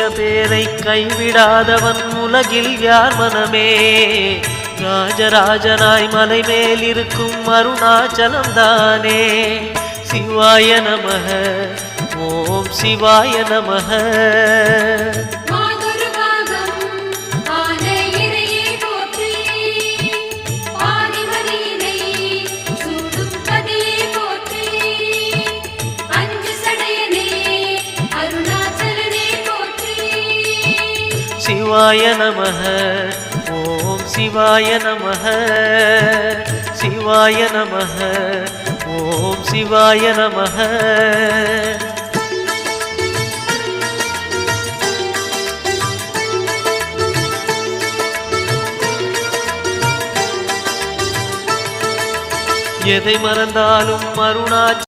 பேரை கைவிடாதவன் உலகில் யார் மனமே. ராஜராஜனாய் மலை மேல் இருக்கும் அருணாச்சலம் தானே. சிவாய நமஹ ஓம் சிவாய நமஹ. சிவாய நமஹ ஓம் சிவாய நமஹ. சிவாய நமஹ ஓம் சிவாய நமஹ. எதை மறந்தாலும் அருணாச்சலம்